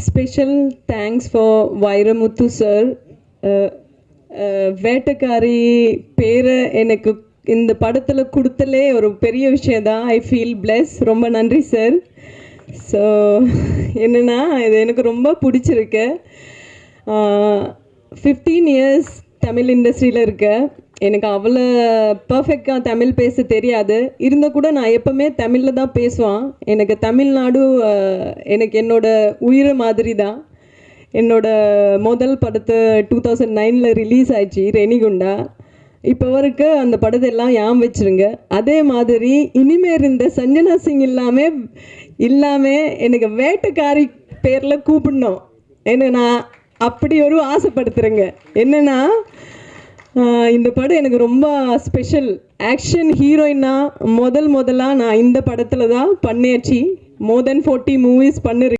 Special thanks for Vairamuthu sir. Vettakkari பேரை எனக்கு இந்த படத்தில் கொடுத்தலே ஒரு பெரிய விஷயம் தான். I feel bless. ரொம்ப நன்றி சார். ஸோ என்னென்னா இது எனக்கு ரொம்ப பிடிச்சிருக்கு. 15 இயர்ஸ் தமிழ் இண்டஸ்ட்ரியில் இருக்கேன். எனக்கு அவ்வளோ பர்ஃபெக்டாக தமிழ் பேச தெரியாது. இருந்தால் கூட நான் எப்போவுமே தமிழில் தான் பேசுவேன். எனக்கு தமிழ்நாடு எனக்கு என்னோட உயிர் மாதிரி தான். என்னோட முதல் படத்தை 2009 ரிலீஸ் ஆயிடுச்சு, ரெனிகுண்டா. இப்போ வரைக்கும் அந்த படத்தை எல்லாம் ஞாபகம் வச்சுருங்க. அதே மாதிரி இனிமேல் இந்த சஞ்சனா சிங் இல்லாமல் எனக்கு வேட்டக்காரி பேரில் கூப்பிடணும். என்ன நான் அப்படி ஒரு ஆசைப்படுத்துகிறேங்க. என்னென்னா இந்த படம் எனக்கு ரொம்ப ஸ்பெஷல். ஆக்ஷன் ஹீரோயினாக முதலாக நான் இந்த படத்தில் தான் பண்ணியாச்சு. மோர் தென் 40 மூவிஸ் பண்ணிருக்கேன்.